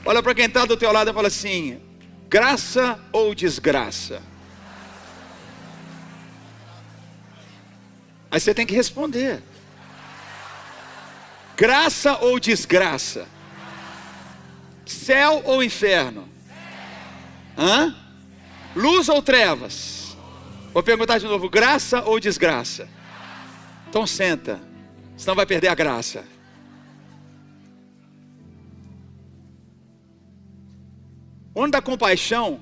Olha para quem está do teu lado e fala assim: graça ou desgraça? Aí você tem que responder: graça ou desgraça? Céu ou inferno? Hã? Luz ou trevas? Vou perguntar de novo: graça ou desgraça? Então senta, senão vai perder a graça. O ano da compaixão,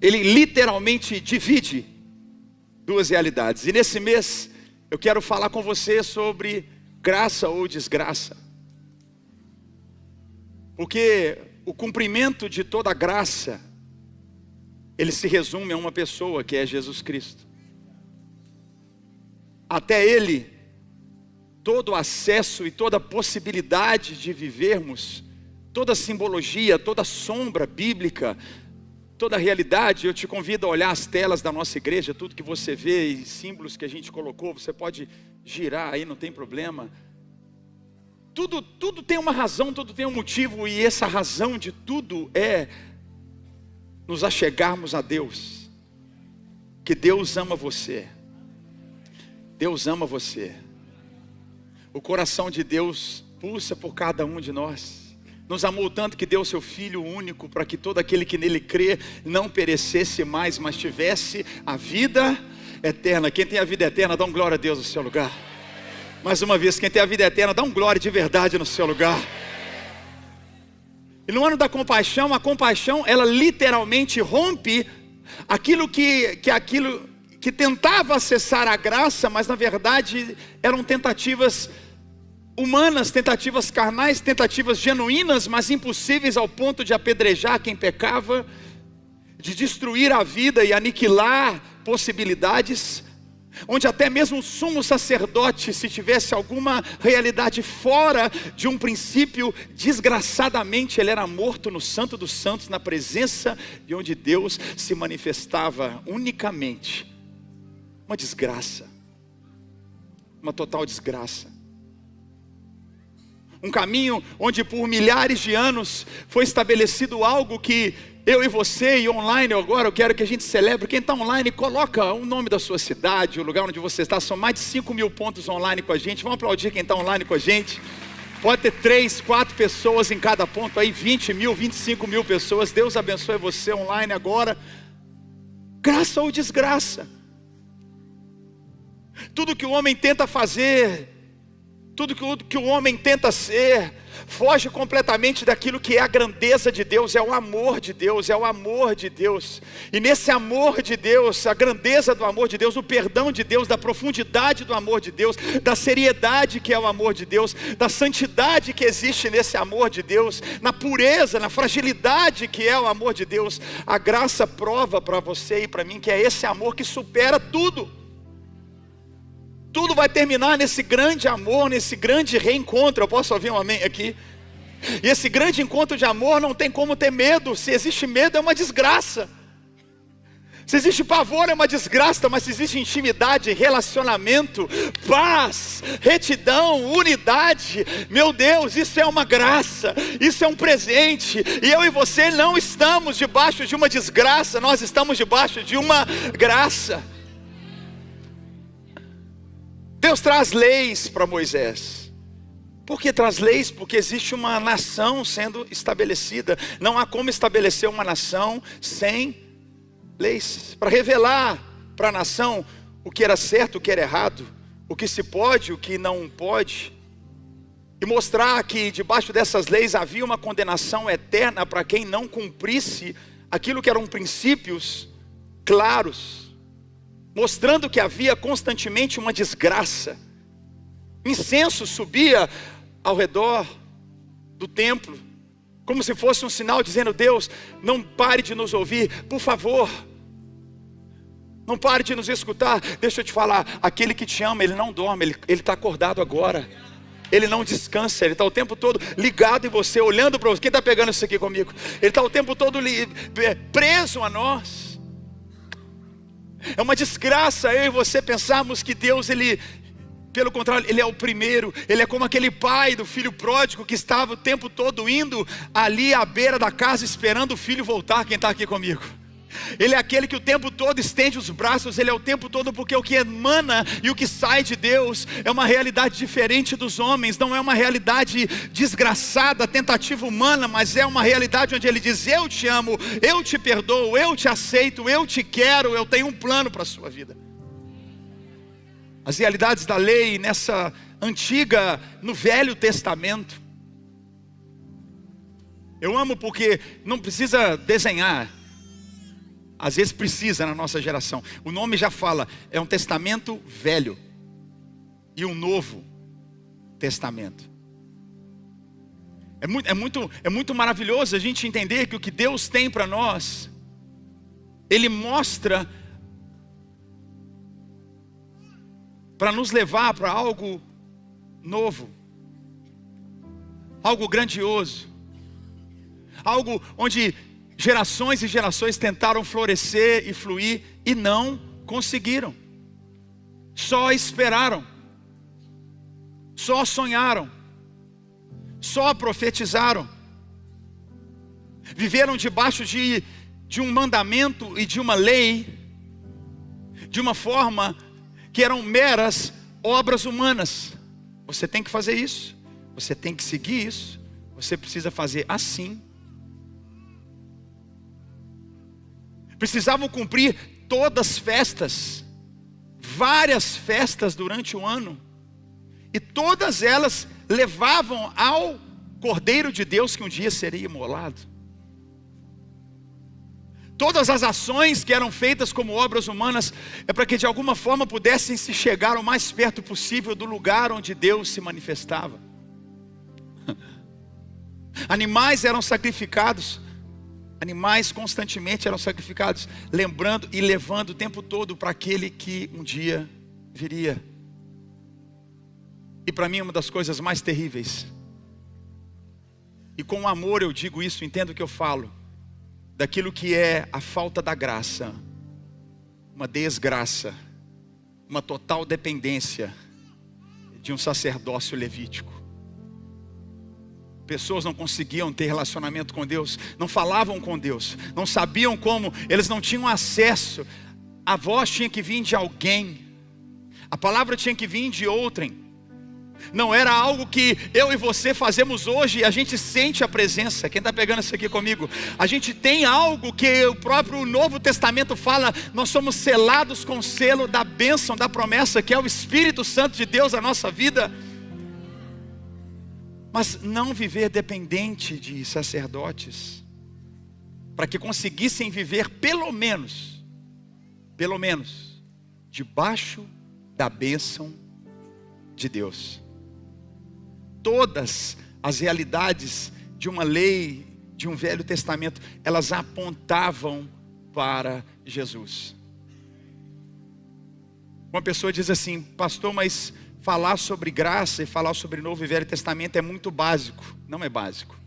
ele literalmente divide duas realidades. E nesse mês, eu quero falar com você sobre graça ou desgraça. Porque o cumprimento de toda graça, ele se resume a uma pessoa, que é Jesus Cristo. Até Ele, todo acesso e toda possibilidade de vivermos, toda simbologia, toda sombra bíblica, toda realidade. Eu te convido a olhar as telas da nossa igreja, tudo que você vê e símbolos que a gente colocou, você pode girar aí, não tem problema. Tudo tem uma razão, tudo tem um motivo, e essa razão de tudo é nos achegarmos a Deus. Que Deus ama você. Deus ama você. O coração de Deus pulsa por cada um de nós. Nos amou tanto que deu seu Filho único, para que todo aquele que nele crê não perecesse mais, mas tivesse a vida eterna. Quem tem a vida eterna, dá um glória a Deus no seu lugar. Mais uma vez, quem tem a vida eterna, dá um glória de verdade no seu lugar. E no ano da compaixão, a compaixão, ela literalmente rompe aquilo que tentava acessar a graça, mas na verdade eram tentativas humanas, tentativas carnais, tentativas genuínas, mas impossíveis ao ponto de apedrejar quem pecava, de destruir a vida e aniquilar possibilidades, onde até mesmo o sumo sacerdote, se tivesse alguma realidade fora de um princípio, desgraçadamente ele era morto no Santo dos Santos, na presença de onde Deus se manifestava unicamente. Uma desgraça, uma total desgraça. Um caminho onde por milhares de anos foi estabelecido algo que eu e você, e online agora, eu quero que a gente celebre. Quem está online, coloca o nome da sua cidade, o lugar onde você está. São mais de 5.000 pontos online com a gente. Vamos aplaudir quem está online com a gente. Pode ter 3, 4 pessoas em cada ponto aí, 20 mil, 25 mil pessoas. Deus abençoe você online agora. Graça ou desgraça? Tudo que o homem tenta fazer, tudo que o homem tenta ser, foge completamente daquilo que é a grandeza de Deus, é o amor de Deus, é o amor de Deus. E nesse amor de Deus, a grandeza do amor de Deus, o perdão de Deus, da profundidade do amor de Deus, da seriedade que é o amor de Deus, da santidade que existe nesse amor de Deus, na pureza, na fragilidade que é o amor de Deus, a graça prova para você e para mim que é esse amor que supera tudo. Tudo vai terminar nesse grande amor, nesse grande reencontro. Eu posso ouvir um amém aqui? E esse grande encontro de amor não tem como ter medo. Se existe medo é uma desgraça. Se existe pavor é uma desgraça. Mas se existe intimidade, relacionamento, paz, retidão, unidade, meu Deus, isso é uma graça, isso é um presente. E eu e você não estamos debaixo de uma desgraça, nós estamos debaixo de uma graça. Deus traz leis para Moisés. Por que traz leis? Porque existe uma nação sendo estabelecida. Não há como estabelecer uma nação sem leis. Para revelar para a nação o que era certo, o que era errado, o que se pode, o que não pode. E mostrar que debaixo dessas leis havia uma condenação eterna para quem não cumprisse aquilo que eram princípios claros. Mostrando que havia constantemente uma desgraça. Incenso subia ao redor do templo, como se fosse um sinal dizendo: Deus, não pare de nos ouvir, por favor. Não pare de nos escutar. Deixa eu te falar, aquele que te ama, ele não dorme, ele está acordado agora. Ele não descansa, ele está o tempo todo ligado em você, olhando para você. Quem está pegando isso aqui comigo? Ele está o tempo todo preso a nós. É uma desgraça eu e você pensarmos que Deus, ele Pelo contrário, Ele é o primeiro. Ele é como aquele pai do filho pródigo que estava o tempo todo indo ali à beira da casa esperando o filho voltar. Quem está aqui comigo? Ele é aquele que o tempo todo estende os braços. Ele é o tempo todo, porque o que emana e o que sai de Deus é uma realidade diferente dos homens. Não é uma realidade desgraçada, tentativa humana, mas é uma realidade onde Ele diz: eu te amo, eu te perdoo, eu te aceito, eu te quero, eu tenho um plano para a sua vida. As realidades da lei nessa antiga, no Velho Testamento. Eu amo porque não precisa desenhar. Às vezes precisa na nossa geração. O nome já fala, é um testamento velho e um novo testamento. É muito maravilhoso a gente entender que o que Deus tem para nós, Ele mostra para nos levar para algo novo, algo grandioso, algo onde gerações e gerações tentaram florescer e fluir e não conseguiram. Só esperaram, só sonharam, só profetizaram, viveram debaixo de um mandamento e de uma lei, de uma forma que eram meras obras humanas. Você tem que fazer isso, você tem que seguir isso, você precisa fazer assim. Precisavam cumprir todas as festas, várias festas durante o ano, e todas elas levavam ao Cordeiro de Deus que um dia seria imolado. Todas as ações que eram feitas como obras humanas é para que de alguma forma pudessem se chegar o mais perto possível do lugar onde Deus se manifestava. Animais eram sacrificados. Animais constantemente eram sacrificados, lembrando e levando o tempo todo para aquele que um dia viria. E para mim uma das coisas mais terríveis, e com amor eu digo isso, entendo o que eu falo, daquilo que é a falta da graça, uma desgraça, uma total dependência de um sacerdócio levítico. Pessoas não conseguiam ter relacionamento com Deus, não falavam com Deus, não sabiam como, eles não tinham acesso. A voz tinha que vir de alguém, a palavra tinha que vir de outrem. Não era algo que eu e você fazemos hoje e a gente sente a presença. Quem está pegando isso aqui comigo? A gente tem algo que o próprio Novo Testamento fala, nós somos selados com o selo da bênção, da promessa, que é o Espírito Santo de Deus na nossa vida. Mas não viver dependente de sacerdotes, para que conseguissem viver pelo menos, debaixo da bênção de Deus. Todas as realidades de uma lei, de um Velho Testamento, elas apontavam para Jesus. Uma pessoa diz assim: pastor, mas falar sobre graça e falar sobre Novo e Velho Testamento é muito básico. Não é básico,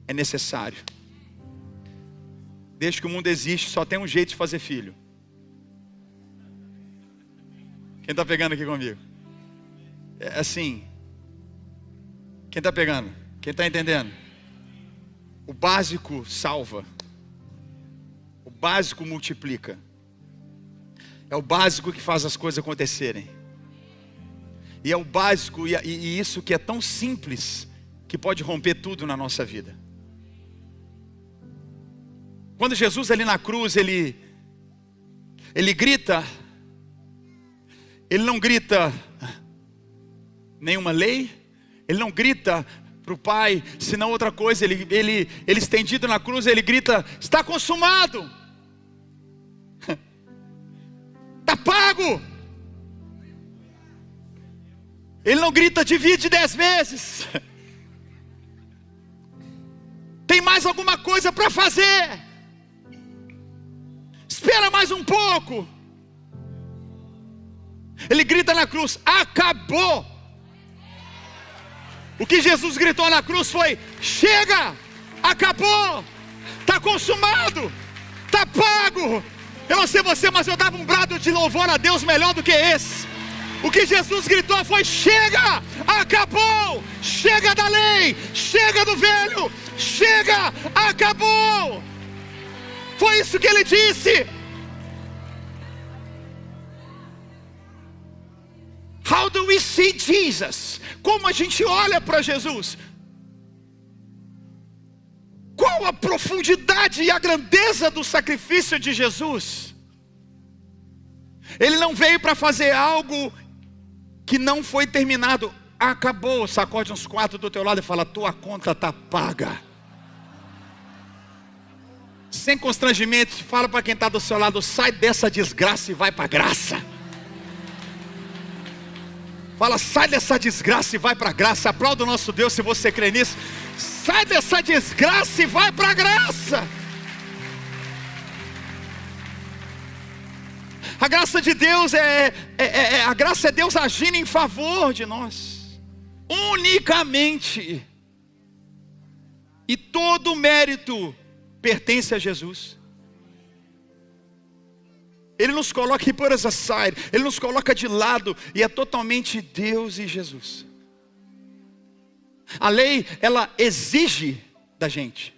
é necessário. Desde que o mundo existe, só tem um jeito de fazer filho. Quem está pegando aqui comigo? É assim. Quem está pegando? Quem está entendendo? O básico salva. O básico multiplica. É o básico que faz as coisas acontecerem. E é o básico, e isso que é tão simples, que pode romper tudo na nossa vida. Quando Jesus ali na cruz, ele grita, ele não grita nenhuma lei, ele não grita para o Pai, senão outra coisa, ele estendido na cruz, ele grita: está consumado, está pago. Ele não grita: divide 10 vezes, tem mais alguma coisa para fazer, espera mais um pouco. Ele grita na cruz: acabou. O que Jesus gritou na cruz foi: chega, acabou, está consumado, está pago. Eu não sei você, mas eu dava um brado de louvor a Deus melhor do que esse. O que Jesus gritou foi: chega, acabou, chega da lei, chega do velho, chega, acabou. Foi isso que ele disse. How do we see Jesus? Como a gente olha para Jesus? Qual a profundidade e a grandeza do sacrifício de Jesus? Ele não veio para fazer algo que não foi terminado. Acabou. Sacode uns 4 do teu lado e fala: tua conta está paga. Sem constrangimento, fala para quem está do seu lado: sai dessa desgraça e vai para a graça. Fala: sai dessa desgraça e vai para a graça. Aplauda o nosso Deus se você crê nisso. Sai dessa desgraça e vai para a graça. A graça de Deus a graça é Deus agindo em favor de nós, unicamente. E todo o mérito pertence a Jesus. Ele nos coloca, he put us aside, Ele nos coloca de lado, e é totalmente Deus e Jesus. A lei, ela exige da gente.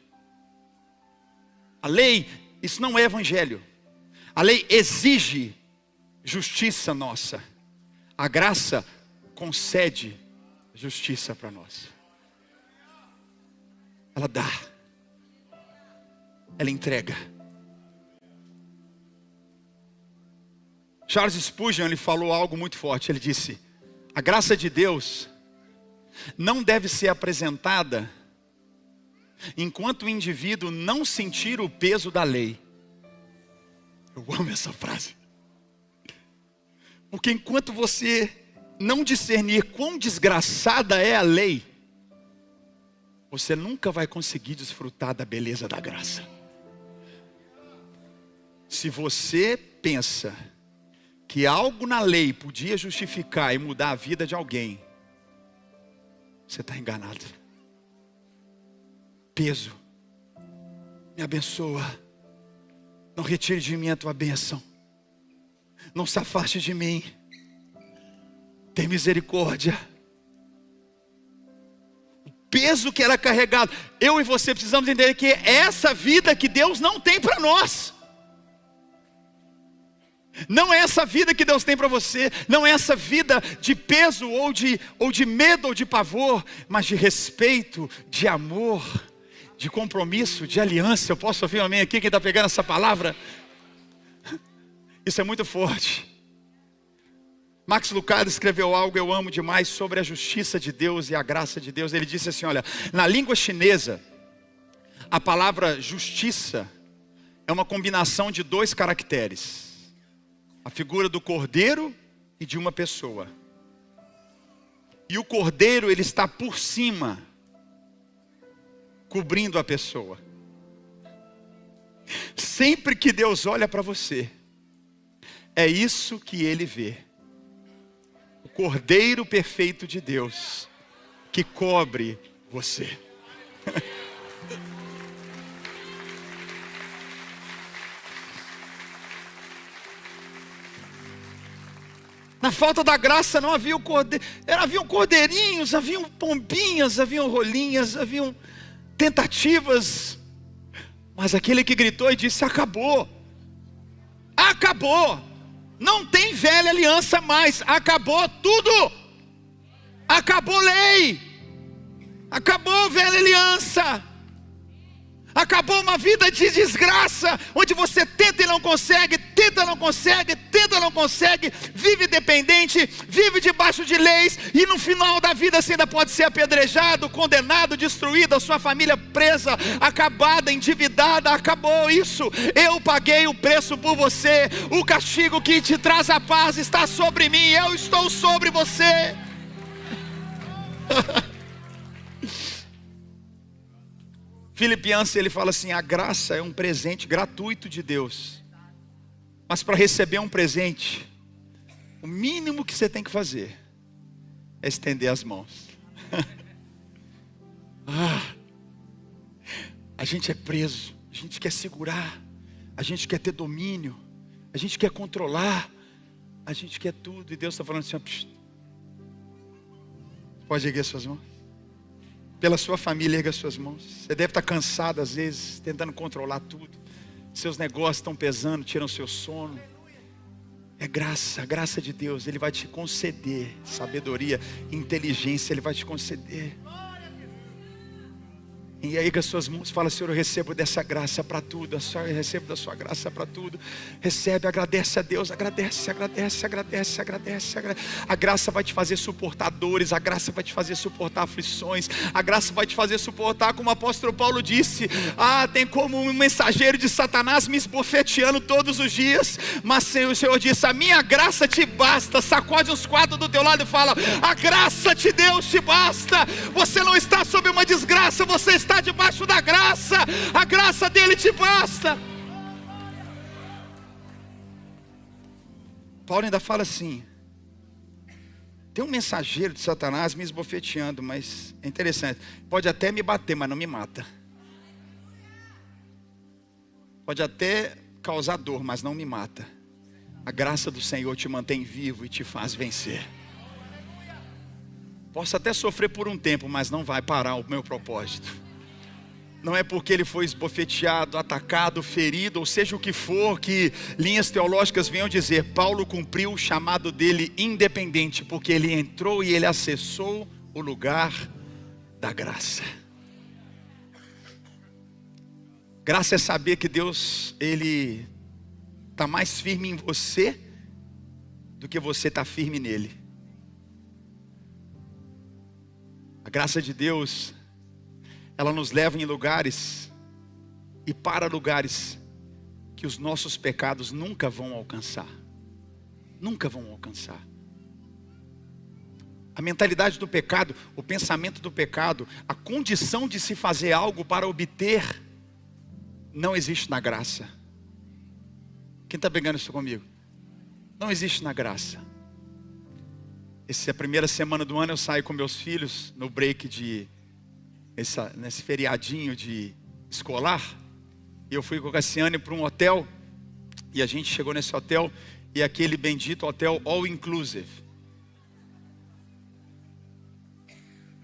A lei, isso não é evangelho. A lei exige justiça nossa. A graça concede justiça para nós. Ela dá. Ela entrega. Charles Spurgeon, ele falou algo muito forte. Ele disse: a graça de Deus não deve ser apresentada enquanto o indivíduo não sentir o peso da lei. Eu amo essa frase. Porque enquanto você não discernir quão desgraçada é a lei, você nunca vai conseguir desfrutar da beleza da graça. Se você pensa que algo na lei podia justificar e mudar a vida de alguém, você está enganado. Peso, me abençoa, não retire de mim a tua bênção, não se afaste de mim, tem misericórdia. O peso que era carregado, eu e você precisamos entender que é essa vida que Deus não tem para nós. Não é essa vida que Deus tem para você. Não é essa vida de peso ou de medo ou de pavor, mas de respeito, de amor, de compromisso, de aliança. Eu posso ouvir um amém aqui? Quem está pegando essa palavra? Isso é muito forte. Max Lucado escreveu algo eu amo demais sobre a justiça de Deus e a graça de Deus. Ele disse assim: olha, na língua chinesa, a palavra justiça é uma combinação de 2 caracteres. A figura do cordeiro e de uma pessoa. E o cordeiro, ele está por cima, cobrindo a pessoa. Sempre que Deus olha para você, é isso que Ele vê. O cordeiro perfeito de Deus, que cobre você. Na falta da graça não havia o cordeiro, haviam cordeirinhos, haviam pombinhas, haviam rolinhas, haviam tentativas. Mas aquele que gritou e disse: acabou, acabou, não tem velha aliança mais, acabou tudo, acabou lei, acabou velha aliança. Acabou uma vida de desgraça, onde você tenta e não consegue, tenta e não consegue, tenta e não consegue, vive dependente, vive debaixo de leis, e no final da vida você ainda pode ser apedrejado, condenado, destruído, a sua família presa, acabada, endividada. Acabou isso. Eu paguei o preço por você. O castigo que te traz a paz está sobre mim, eu estou sobre você. Philip Yancey, ele fala assim: a graça é um presente gratuito de Deus. Mas para receber um presente, o mínimo que você tem que fazer é estender as mãos. A gente é preso, a gente quer segurar, a gente quer ter domínio, a gente quer controlar. A gente quer tudo. E Deus está falando assim, ó, psh, pode erguer suas mãos. Pela sua família, erga suas mãos. Você deve estar cansado às vezes, tentando controlar tudo. Seus negócios estão pesando, tiram seu sono. É graça, a graça de Deus. Ele vai te conceder sabedoria, inteligência. Ele vai te conceder. E aí com as suas mãos, fala: Senhor, eu recebo dessa graça para tudo. Eu recebo da sua graça para tudo. Recebe, agradece a Deus. Agradece. A graça vai te fazer suportar dores. A graça vai te fazer suportar aflições. A graça vai te fazer suportar, como o apóstolo Paulo disse: tem como um mensageiro de Satanás me esbofeteando todos os dias, mas o Senhor disse: a minha graça te basta. Sacode os quatro do teu lado e fala: a graça de Deus te basta. Você não está sob uma desgraça, você está debaixo da graça. A graça dele te basta. Paulo ainda fala assim: tem um mensageiro de Satanás me esbofeteando, mas é interessante, pode até me bater, mas não me mata. Pode até causar dor, mas não me mata. A graça do Senhor te mantém vivo e te faz vencer. Posso até sofrer por um tempo, mas não vai parar o meu propósito. Não é porque ele foi esbofeteado, atacado, ferido, ou seja o que for, que linhas teológicas venham dizer: Paulo cumpriu o chamado dele independente, porque ele entrou e ele acessou o lugar da graça. Graça é saber que Deus, ele está mais firme em você do que você está firme nele. A graça de Deus, ela nos leva em lugares e para lugares que os nossos pecados nunca vão alcançar. Nunca vão alcançar. A mentalidade do pecado, o pensamento do pecado, a condição de se fazer algo para obter, não existe na graça. Quem está pegando isso comigo? Não existe na graça. Essa é a primeira semana do ano, eu saio com meus filhos no break nesse feriadinho de escolar. E eu fui com a Cassiane para um hotel. E a gente chegou nesse hotel, e aquele bendito hotel all inclusive.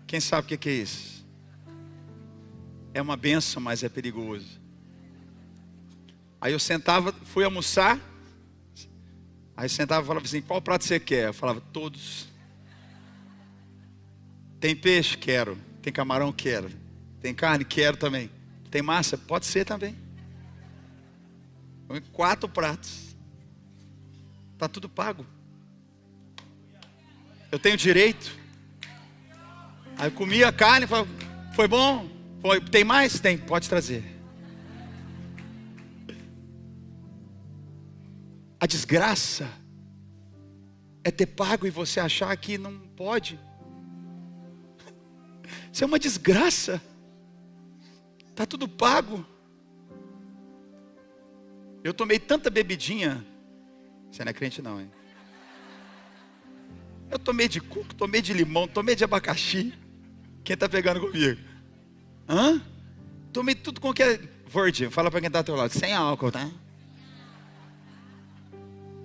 Quem sabe o que é isso? É uma benção, mas é perigoso. Aí eu sentava, fui almoçar. Aí eu sentava e falava assim: qual prato você quer? Eu falava: todos. Tem peixe? Quero. Tem camarão? Quero. Tem carne? Quero também. Tem massa? Pode ser também. 4 pratos. Está tudo pago. Eu tenho direito. Aí eu comi a carne, falei: foi bom? Foi. Tem mais? Tem, pode trazer. A desgraça é ter pago e você achar que não pode. Isso é uma desgraça. Está tudo pago. Eu tomei tanta bebidinha. Você não é crente não, hein? Eu tomei de coco, tomei de limão, tomei de abacaxi. Quem está pegando comigo? Tomei tudo com que é virgin. Fala para quem está ao teu lado: sem álcool, tá?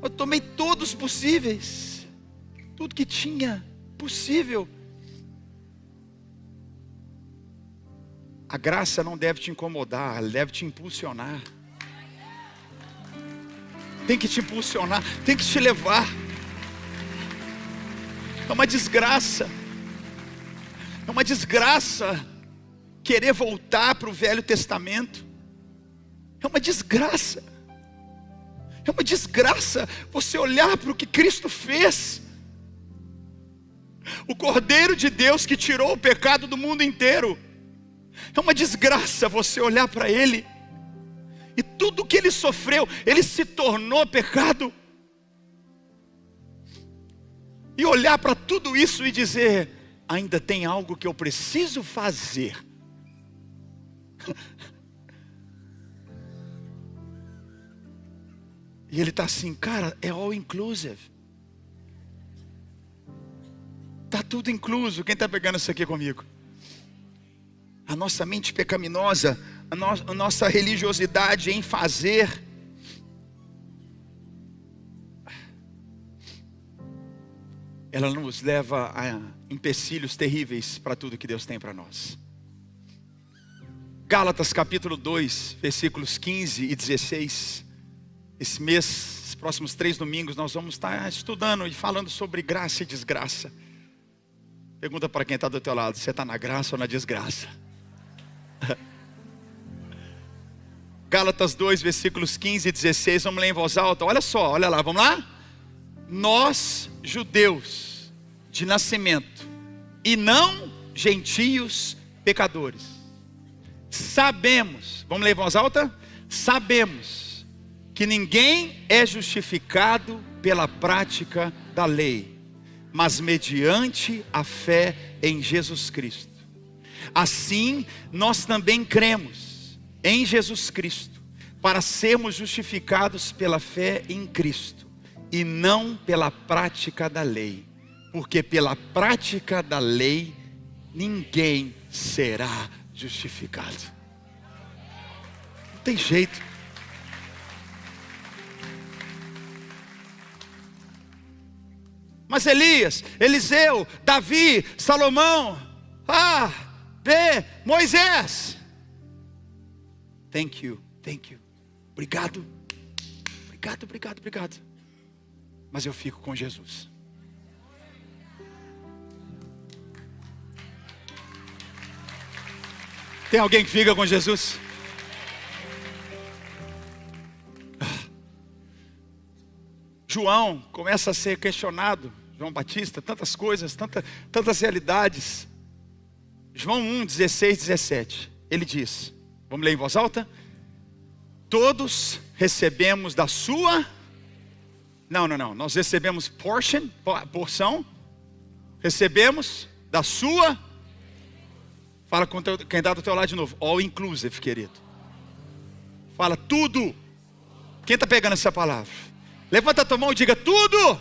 Eu tomei todos possíveis. Tudo que tinha possível. A graça não deve te incomodar, ela deve te impulsionar. Tem que te impulsionar, tem que te levar. É uma desgraça. É uma desgraça querer voltar para o Velho Testamento. É uma desgraça. É uma desgraça você olhar para o que Cristo fez. O Cordeiro de Deus que tirou o pecado do mundo inteiro. É uma desgraça você olhar para Ele e tudo que Ele sofreu, Ele se tornou pecado. E olhar para tudo isso e dizer: ainda tem algo que eu preciso fazer. E Ele está assim: cara, é all inclusive. Está tudo incluso. Quem está pegando isso aqui comigo? A nossa mente pecaminosa, a nossa religiosidade em fazer. ela nos leva a empecilhos terríveis para tudo que Deus tem para nós. Gálatas capítulo 2, versículos 15 e 16. Esse mês, os próximos 3 domingos, nós vamos estar estudando e falando sobre graça e desgraça. Pergunta para quem está do teu lado: você está na graça ou na desgraça? Gálatas 2, versículos 15 e 16, vamos ler em voz alta. Olha só, olha lá, vamos lá? Nós, judeus de nascimento, e não gentios pecadores, sabemos, vamos ler em voz alta? Sabemos que ninguém é justificado pela prática da lei, mas mediante a fé em Jesus Cristo. Assim, nós também cremos em Jesus Cristo, para sermos justificados pela fé em Cristo, e não pela prática da lei, porque pela prática da lei, ninguém será justificado. Não tem jeito. Mas Elias, Eliseu, Davi, Salomão, Moisés. Thank you. Obrigado. Mas eu fico com Jesus. Tem alguém que fica com Jesus? João começa a ser questionado, João Batista, tantas coisas, tantas realidades. João 1, 16, 17, ele diz, vamos ler em voz alta? Todos recebemos da sua... Não, nós recebemos porção, recebemos da sua... Fala com quem está do teu lado de novo, all inclusive, querido. Fala tudo. Quem está pegando essa palavra? Levanta a tua mão e diga tudo.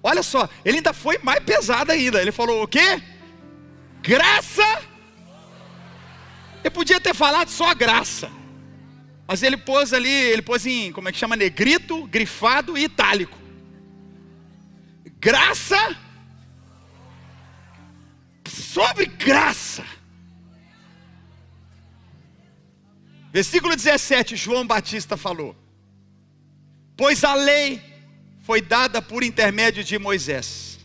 Olha só, ele ainda foi mais pesado ainda. Ele falou o quê? Graça. Ele podia ter falado só graça, mas ele pôs ali, em, como é que chama, negrito, grifado e itálico. Graça sobre graça. Versículo 17, João Batista falou: pois a lei foi dada por intermédio de Moisés,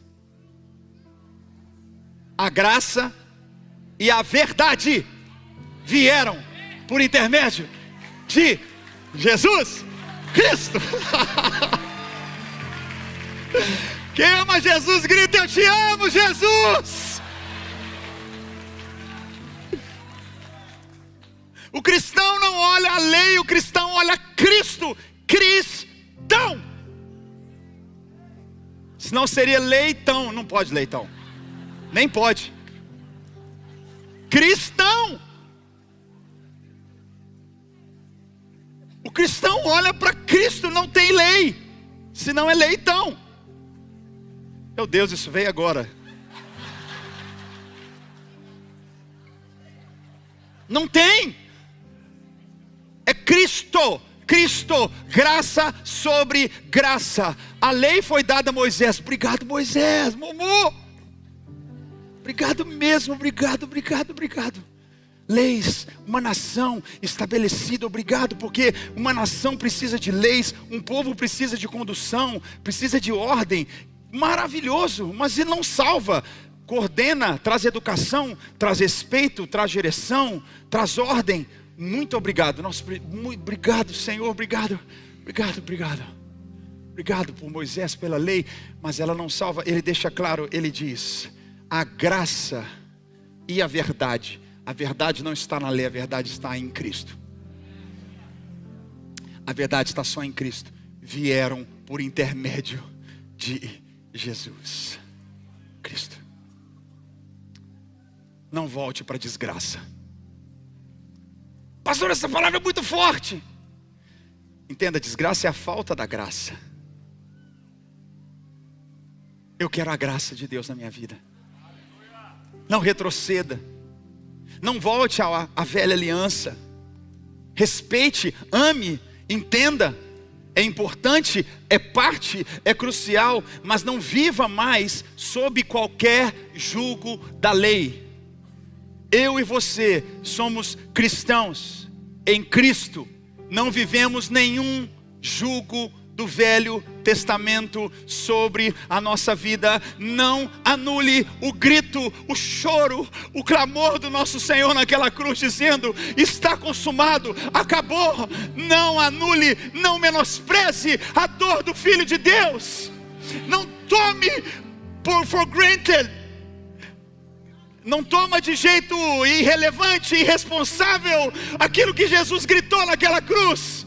a graça e a verdade vieram por intermédio de Jesus Cristo. Quem ama Jesus, grita: eu te amo, Jesus. O cristão não olha a lei, o cristão olha Cristo. Cristão. Senão seria leitão. Não pode leitão, nem pode. Cristão. O cristão olha para Cristo, não tem lei, senão é leitão. Meu Deus, isso veio agora. Não tem. É Cristo, graça sobre graça. A lei foi dada a Moisés. Obrigado, Moisés, Momô. Obrigado mesmo, obrigado. Leis, uma nação estabelecida, obrigado, porque uma nação precisa de leis, um povo precisa de condução, precisa de ordem. Maravilhoso, mas ele não salva. Coordena, traz educação, traz respeito, traz direção, traz ordem. Muito obrigado, obrigado, Senhor, obrigado por Moisés, pela lei, mas ela não salva. Ele deixa claro, ele diz: a graça e a verdade não está na lei, a verdade está em Cristo. A verdade está só em Cristo. Vieram por intermédio de Jesus Cristo. Não volte para a desgraça. Pastor, essa palavra é muito forte. Entenda, a desgraça é a falta da graça. Eu quero a graça de Deus na minha vida. Não retroceda. Não volte à velha aliança. Respeite, ame, entenda é importante, é parte, é crucial, mas não viva mais sob qualquer jugo da lei. Eu e você somos cristãos em Cristo, não vivemos nenhum jugo do Velho Testamento sobre a nossa vida. Não anule o grito, o choro, o clamor do nosso Senhor naquela cruz, dizendo: está consumado, acabou. Não anule, não menospreze a dor do Filho de Deus. Não tome for granted, não toma de jeito irrelevante, irresponsável aquilo que Jesus gritou naquela cruz.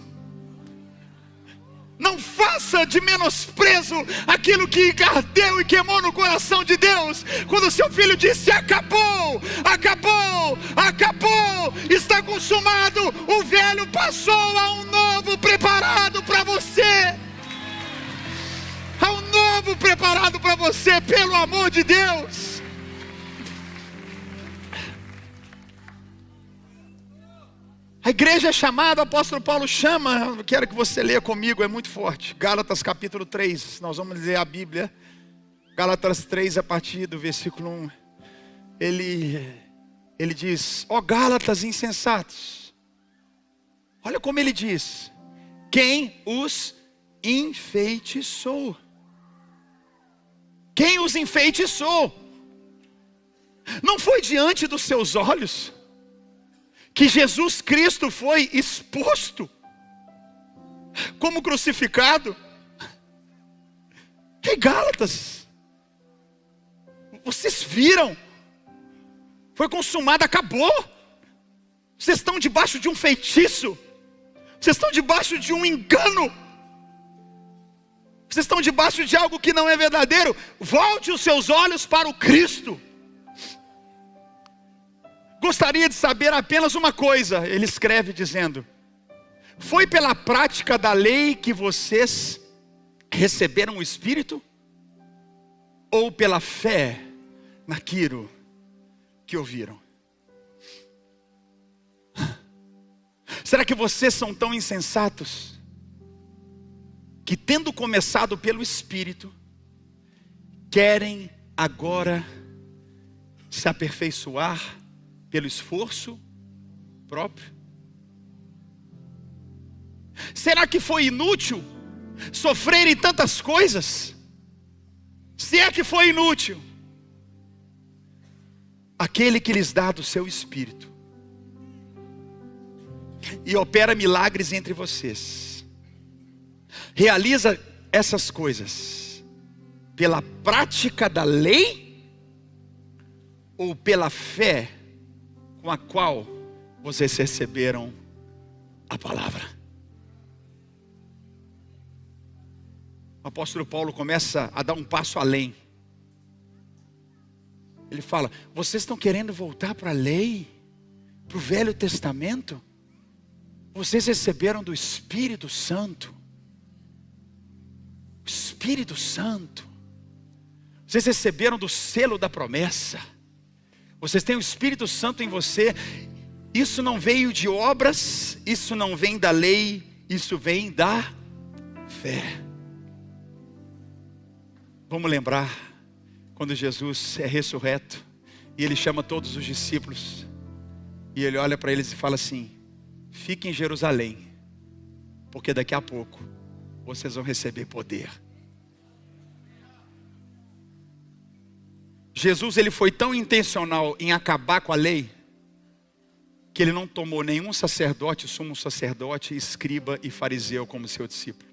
Não faça de menosprezo aquilo que ardeu e queimou no coração de Deus, quando seu filho disse: acabou, acabou, acabou, está consumado. O velho passou, a um novo preparado para você. Há um novo preparado para você, pelo amor de Deus. A igreja é chamada, o apóstolo Paulo chama, quero que você leia comigo, é muito forte. Gálatas capítulo 3, nós vamos ler a Bíblia. Gálatas 3, a partir do versículo 1. Ele diz: ó Gálatas insensatos. Olha como ele diz: quem os enfeitiçou? Quem os enfeitiçou? Não foi diante dos seus olhos que Jesus Cristo foi exposto como crucificado? Ei, Gálatas, vocês viram? Foi consumado, acabou. Vocês estão debaixo de um feitiço. Vocês estão debaixo de um engano. Vocês estão debaixo de algo que não é verdadeiro. Volte os seus olhos para o Cristo. Gostaria de saber apenas uma coisa, ele escreve dizendo: foi pela prática da lei que vocês receberam o Espírito? Ou pela fé naquilo que ouviram? Será que vocês são tão insensatos que, tendo começado pelo Espírito, querem agora se aperfeiçoar pelo esforço próprio? Será que foi inútil sofrerem tantas coisas? Se é que foi inútil, aquele que lhes dá do seu Espírito e opera milagres entre vocês, realiza essas coisas pela prática da lei ou pela fé com a qual vocês receberam a palavra? O apóstolo Paulo começa a dar um passo além. Ele fala: vocês estão querendo voltar para a lei, para o Velho Testamento? Vocês receberam do Espírito Santo. O Espírito Santo. Vocês receberam do selo da promessa. Vocês têm o Espírito Santo em você. Isso não veio de obras, isso não vem da lei, isso vem da fé. Vamos lembrar quando Jesus é ressurreto e ele chama todos os discípulos e ele olha para eles e fala assim: fiquem em Jerusalém, porque daqui a pouco vocês vão receber poder. Jesus, ele foi tão intencional em acabar com a lei, que ele não tomou nenhum sacerdote, sumo sacerdote, escriba e fariseu como seu discípulo.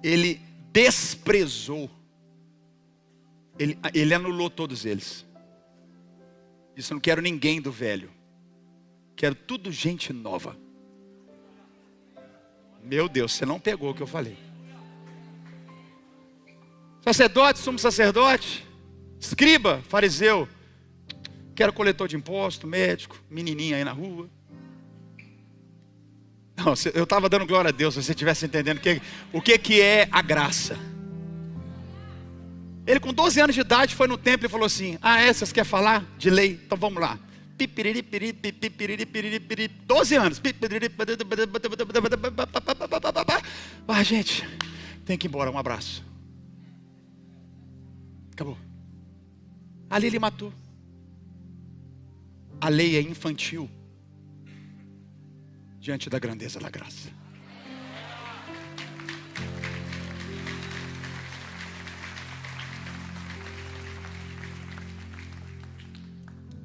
Ele desprezou, ele anulou todos eles. Disse: não quero ninguém do velho, quero tudo gente nova. Meu Deus, você não pegou o que eu falei. Sacerdote, sumo sacerdote, escriba, fariseu, quero coletor de imposto, médico, menininha aí na rua. Não, eu estava dando glória a Deus, se você estivesse entendendo o que é a graça. Ele com 12 anos de idade foi no templo e falou assim: ah, vocês querem falar de lei? Então vamos lá. 12 anos. Ah, gente, tem que ir embora, um abraço. Acabou. Ali ele matou. A lei é infantil diante da grandeza da graça.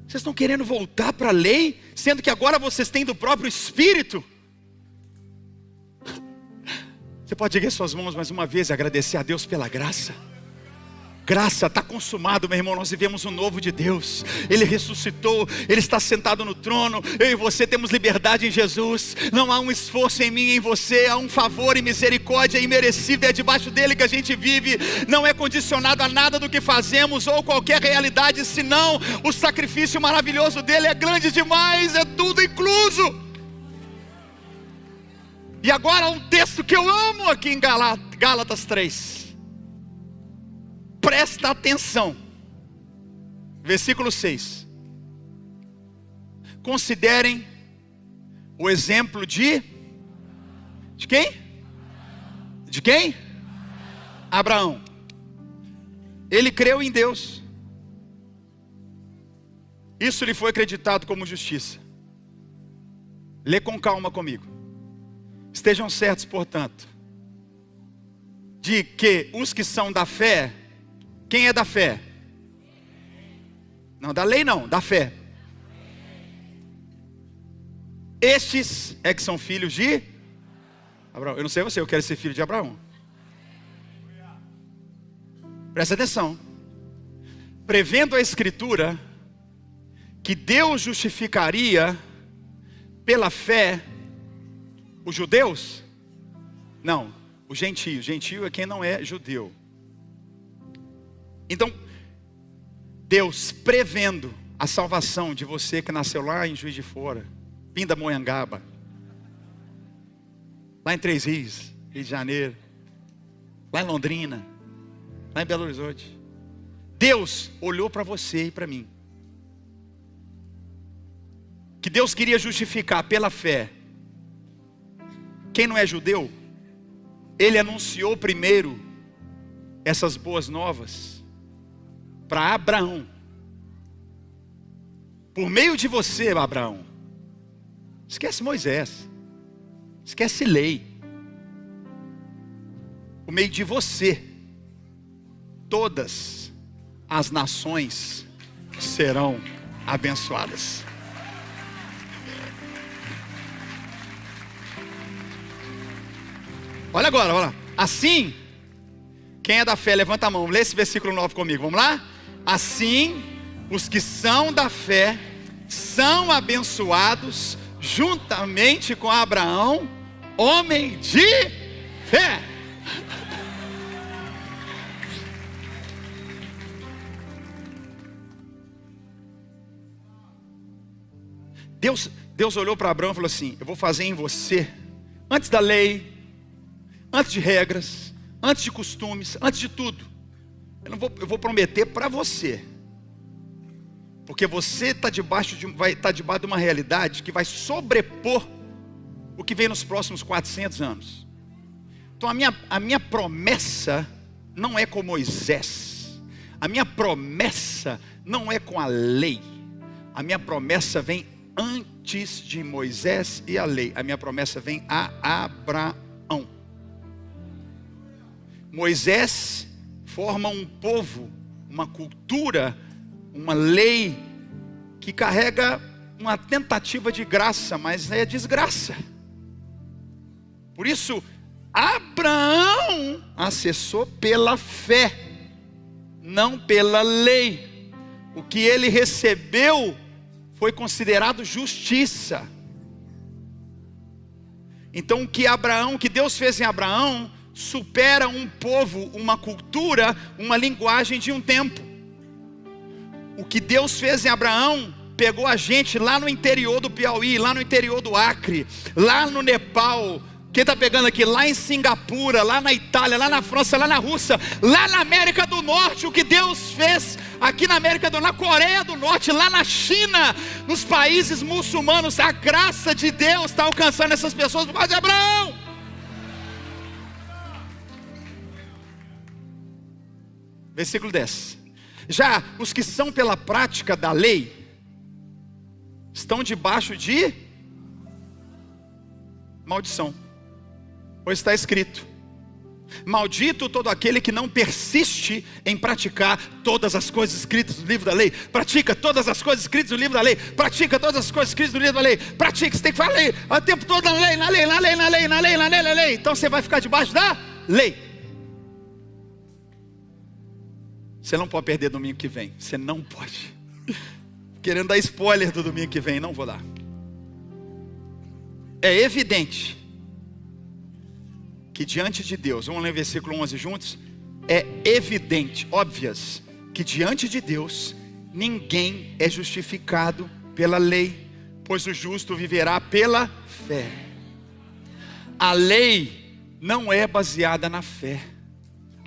Vocês estão querendo voltar para a lei, sendo que agora vocês têm do próprio Espírito? Você pode erguer suas mãos mais uma vez e agradecer a Deus pela graça. Graça, está consumado, meu irmão. Nós vivemos um novo de Deus. Ele ressuscitou, Ele está sentado no trono. Eu e você temos liberdade em Jesus. Não há um esforço em mim e em você. Há um favor e misericórdia imerecido. É debaixo dele que a gente vive. Não é condicionado a nada do que fazemos ou qualquer realidade, senão o sacrifício maravilhoso dele é grande demais. É tudo incluso. E agora um texto que eu amo aqui em Gálatas 3. Presta atenção. Versículo 6. Considerem o exemplo de quem? De quem? Abraão. Ele creu em Deus. Isso lhe foi acreditado como justiça. Lê com calma comigo. Estejam certos, portanto, de que os que são da fé. Quem é da fé? Não, da lei não, da fé. Estes é que são filhos de Abraão. Eu não sei você, eu quero ser filho de Abraão. Presta atenção. Prevendo a Escritura que Deus justificaria pela fé os judeus? Não, o gentio. Gentio é quem não é judeu. Então, Deus prevendo a salvação de você que nasceu lá em Juiz de Fora, Pindamonhangaba, lá em Três Rios, Rio de Janeiro, lá em Londrina, lá em Belo Horizonte. Deus olhou para você e para mim. Que Deus queria justificar pela fé quem não é judeu. Ele anunciou primeiro essas boas novas para Abraão. Por meio de você, Abraão. Esquece Moisés. Esquece lei. Por meio de você, todas as nações serão abençoadas. Olha agora, olha lá. Assim, quem é da fé, levanta a mão. Lê esse versículo 9 comigo, vamos lá? Assim, os que são da fé são abençoados juntamente com Abraão, homem de fé. Deus olhou para Abraão e falou assim: eu vou fazer em você, antes da lei, antes de regras, antes de costumes, antes de tudo, eu vou prometer para você, porque você vai estar debaixo de uma realidade que vai sobrepor o que vem nos próximos 400 anos. Então a minha promessa não é com Moisés, a minha promessa não é com a lei, a minha promessa vem antes de Moisés e a lei. A minha promessa vem a Abraão. Moisés forma um povo, uma cultura, uma lei que carrega uma tentativa de graça, mas é desgraça. Por isso, Abraão acessou pela fé, não pela lei. O que ele recebeu foi considerado justiça. Então o que Deus fez em Abraão supera um povo, uma cultura, uma linguagem de um tempo. O que Deus fez em Abraão pegou a gente lá no interior do Piauí, lá no interior do Acre, lá no Nepal. Quem está pegando aqui? Lá em Singapura, lá na Itália, lá na França, lá na Rússia, lá na América do Norte. O que Deus fez aqui na América do Norte, na Coreia do Norte, lá na China, nos países muçulmanos, a graça de Deus está alcançando essas pessoas por causa de Abraão. Versículo 10. Já os que são pela prática da lei estão debaixo de maldição, pois está escrito: maldito todo aquele que não persiste em praticar todas as coisas escritas no livro da lei. Pratica todas as coisas escritas no livro da lei. Pratica todas as coisas escritas no livro da lei. Pratica, você tem que falar lei o tempo todo, na lei, na lei, na lei, na lei, na lei, na lei, na lei. Então você vai ficar debaixo da lei. Você não pode perder domingo que vem. Você não pode. Querendo dar spoiler do domingo que vem, não vou dar. É evidente que diante de Deus, vamos ler o versículo 11 juntos. É evidente, óbvias, que diante de Deus ninguém é justificado pela lei, pois o justo viverá pela fé. A lei não é baseada na fé.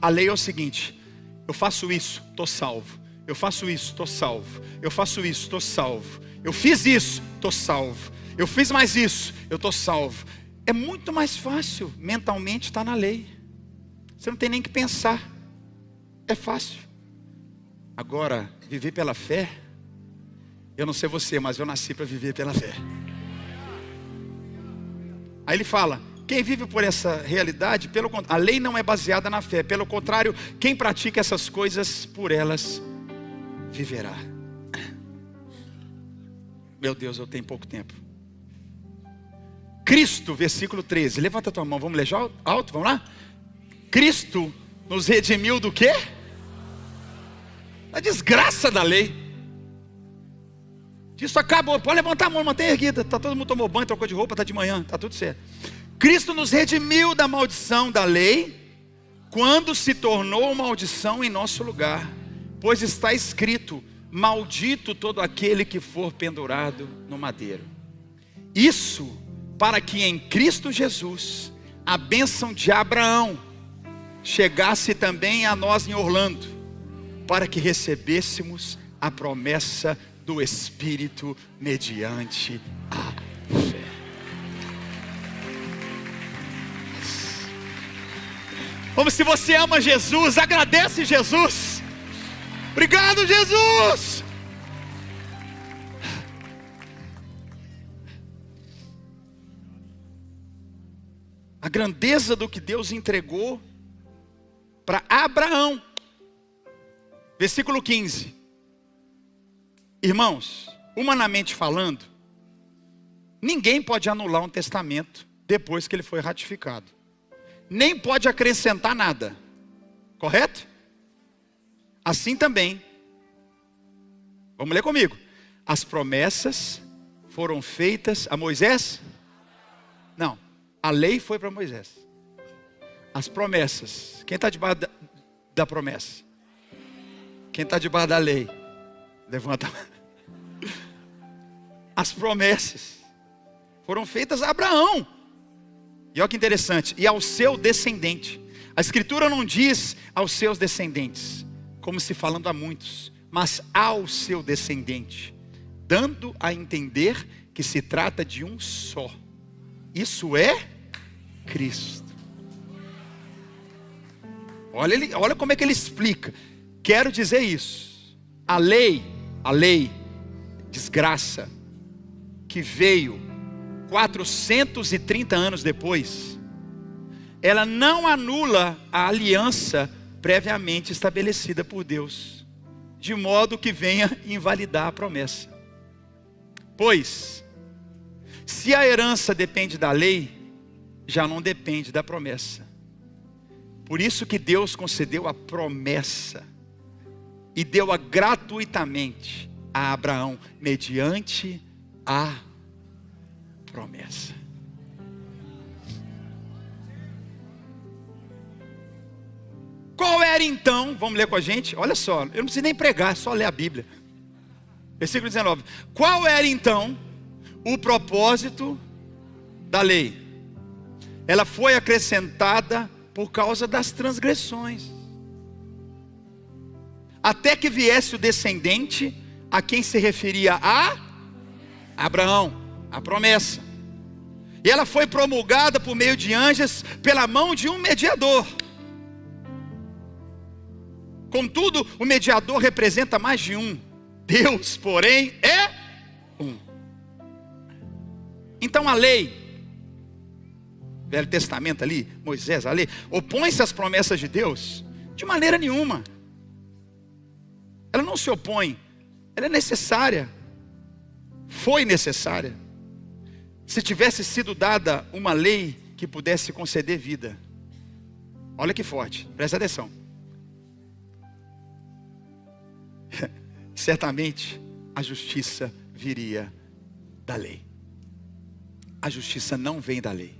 A lei é o seguinte: eu faço isso, estou salvo. Eu faço isso, estou salvo. Eu faço isso, estou salvo. Eu fiz isso, estou salvo. Eu fiz mais isso, eu estou salvo. É muito mais fácil mentalmente estar na lei. Você não tem nem que pensar. É fácil. Agora, viver pela fé, eu não sei você, mas eu nasci para viver pela fé. Aí ele fala: quem vive por essa realidade, a lei não é baseada na fé. Pelo contrário, quem pratica essas coisas, por elas viverá. Meu Deus, eu tenho pouco tempo. Cristo, versículo 13. Levanta a tua mão, vamos ler alto, vamos lá? Cristo nos redimiu do quê? Da desgraça da lei. Isso acabou. Pode levantar a mão, mantenha erguida. Todo mundo tomou banho, trocou de roupa, está de manhã, está tudo certo. Cristo nos redimiu da maldição da lei, quando se tornou maldição em nosso lugar. Pois está escrito: maldito todo aquele que for pendurado no madeiro. Isso para que em Cristo Jesus a bênção de Abraão chegasse também a nós em Orlando, para que recebêssemos a promessa do Espírito mediante a fé. Como se você ama Jesus, agradece Jesus. Obrigado, Jesus. A grandeza do que Deus entregou para Abraão. Versículo 15. Irmãos, humanamente falando, ninguém pode anular um testamento depois que ele foi ratificado. Nem pode acrescentar nada. Correto? Assim também, vamos ler comigo. As promessas foram feitas a Moisés? Não, a lei foi para Moisés. As promessas, quem está debaixo da promessa? Quem está debaixo da lei? Levanta. As promessas foram feitas a Abraão. E olha que interessante, e ao seu descendente. A escritura não diz aos seus descendentes, como se falando a muitos, mas ao seu descendente, dando a entender que se trata de um só. Isso é Cristo. Olha como é que ele explica. Quero dizer isso. A lei, desgraça, que veio 430 anos depois, ela não anula a aliança previamente estabelecida por Deus, de modo que venha invalidar a promessa. Pois, se a herança depende da lei, já não depende da promessa. Por isso que Deus concedeu a promessa e deu-a gratuitamente a Abraão, mediante a promessa. Qual era então, vamos ler com a gente, olha só, eu não preciso nem pregar, é só ler a Bíblia. Versículo 19. Qual era então o propósito da lei? Ela foi acrescentada por causa das transgressões. até que viesse o descendente, a quem se referia a Abraão, a promessa. E ela foi promulgada por meio de anjos, pela mão de um mediador. Contudo, o mediador representa mais de um. Deus, porém, é um. Então a lei, Velho Testamento ali, Moisés, a lei, opõe-se às promessas de Deus? De maneira nenhuma. Ela não se opõe, ela é necessária. Foi necessária. Se tivesse sido dada uma lei que pudesse conceder vida, olha que forte, presta atenção. Certamente a justiça viria da lei. A justiça não vem da lei.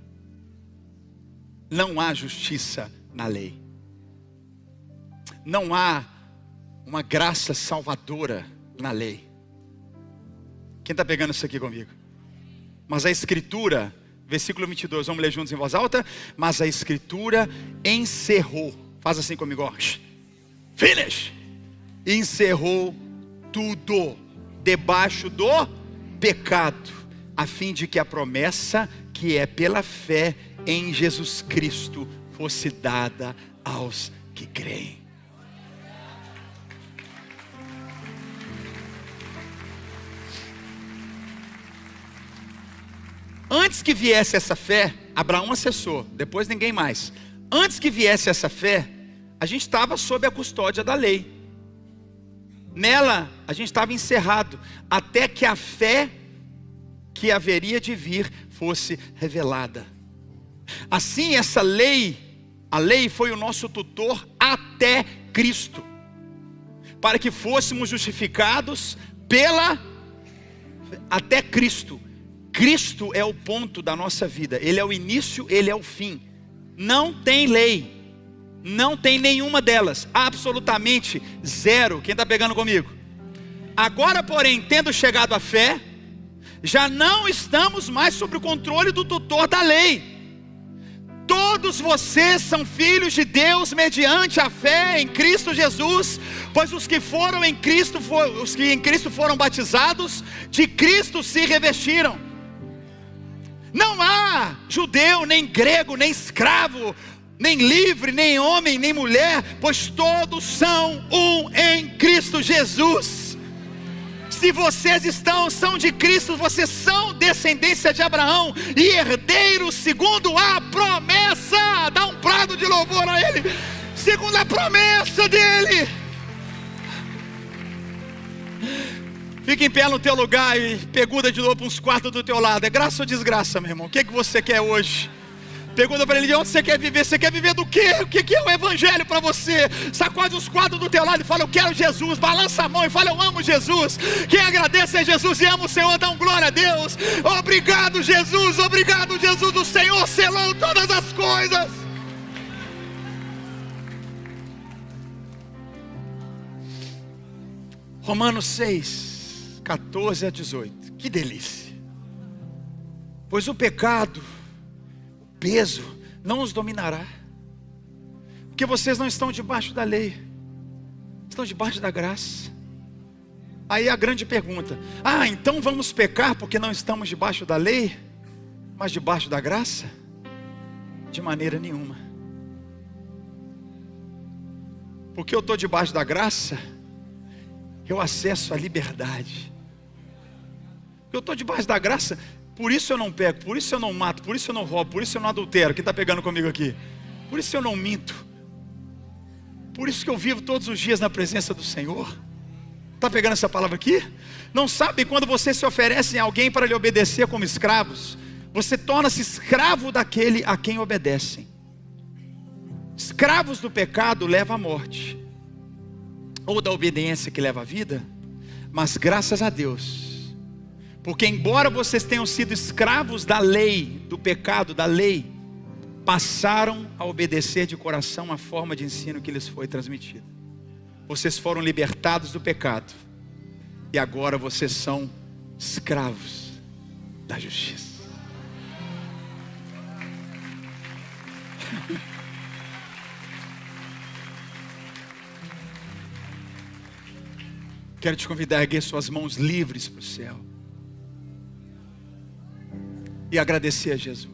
Não há justiça na lei. Não há uma graça salvadora na lei. Quem está pegando isso aqui comigo? Mas a Escritura, versículo 22, vamos ler juntos em voz alta. Mas a Escritura encerrou, faz assim comigo, ó. Finish! Encerrou tudo debaixo do pecado, a fim de que a promessa que é pela fé em Jesus Cristo fosse dada aos que creem. Antes que viesse essa fé, Abraão acessou, depois ninguém mais. Antes que viesse essa fé, a gente estava sob a custódia da lei. Nela, a gente estava encerrado, até que a fé que haveria de vir fosse revelada. Assim, essa lei, a lei foi o nosso tutor até Cristo, para que fôssemos justificados até Cristo. Cristo é o ponto da nossa vida, Ele é o início, Ele é o fim. Não tem lei, não tem nenhuma delas, absolutamente zero. Quem está pegando comigo? Agora, porém, tendo chegado à fé, já não estamos mais sob o controle do tutor da lei. Todos vocês são filhos de Deus mediante a fé em Cristo Jesus, pois os que em Cristo foram batizados, de Cristo se revestiram. Não há judeu, nem grego, nem escravo, nem livre, nem homem, nem mulher, pois todos são um em Cristo Jesus. Se vocês são de Cristo, vocês são descendência de Abraão e herdeiros segundo a promessa. Dá um brado de louvor a Ele. Segundo a promessa dEle. Fica em pé no teu lugar e pergunta de novo para uns quartos do teu lado. É graça ou desgraça, meu irmão? O que você quer hoje? Pergunta para ele, de onde você quer viver? Você quer viver do quê? O que é o evangelho para você? Sacode os quadros do teu lado e fala, eu quero Jesus. Balança a mão e fala, eu amo Jesus. Quem agradece a Jesus e ama o Senhor, dá um glória a Deus. Obrigado, Jesus. Obrigado, Jesus. O Senhor selou todas as coisas. Romanos 6, 14 a 18. Que delícia. Pois o pecado, peso não os dominará, porque vocês não estão debaixo da lei, estão debaixo da graça. Aí a grande pergunta, então vamos pecar porque não estamos debaixo da lei, mas debaixo da graça? De maneira nenhuma. Porque eu estou debaixo da graça, eu acesso à liberdade. Porque eu estou debaixo da graça, por isso eu não peco, por isso eu não mato, por isso eu não roubo, por isso eu não adultero. Quem está pegando comigo aqui? Por isso eu não minto. Por isso que eu vivo todos os dias na presença do Senhor. Está pegando essa palavra aqui? Não sabe quando você se oferece a alguém para lhe obedecer como escravos, você torna-se escravo daquele a quem obedecem. Escravos do pecado leva à morte, ou da obediência que leva à vida. Mas graças a Deus, porque embora vocês tenham sido escravos da lei, do pecado, da lei, passaram a obedecer de coração a forma de ensino que lhes foi transmitida. Vocês foram libertados do pecado, e agora vocês são escravos da justiça. Quero te convidar a erguer suas mãos livres para o céu e agradecer a Jesus.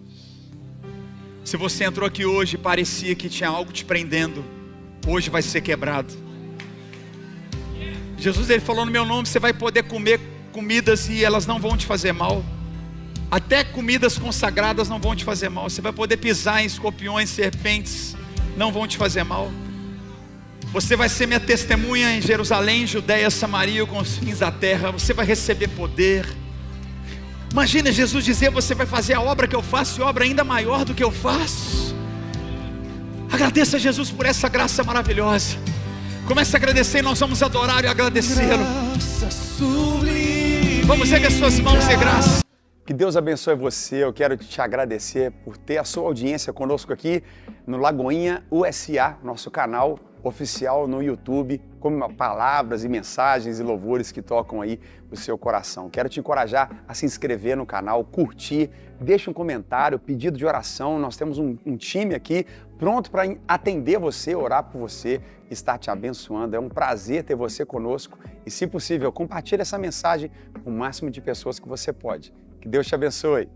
Se você entrou aqui hoje e parecia que tinha algo te prendendo, hoje vai ser quebrado. Jesus, ele falou: no meu nome você vai poder comer comidas e elas não vão te fazer mal. Até comidas consagradas não vão te fazer mal. Você vai poder pisar em escorpiões, serpentes, não vão te fazer mal. Você vai ser minha testemunha em Jerusalém, Judeia, Samaria, com os fins da terra. Você vai receber poder. Imagina Jesus dizer: você vai fazer a obra que eu faço e obra ainda maior do que eu faço. Agradeça a Jesus por essa graça maravilhosa. Comece a agradecer e nós vamos adorar e agradecê-lo. Vamos erguer suas mãos e graça. Que Deus abençoe você. Eu quero te agradecer por ter a sua audiência conosco aqui no Lagoinha USA, nosso canal oficial no YouTube, com palavras e mensagens e louvores que tocam aí o seu coração. Quero te encorajar a se inscrever no canal, curtir, deixa um comentário, pedido de oração. Nós temos um time aqui pronto para atender você, orar por você, estar te abençoando. É um prazer ter você conosco e, se possível, compartilhe essa mensagem com o máximo de pessoas que você pode. Que Deus te abençoe.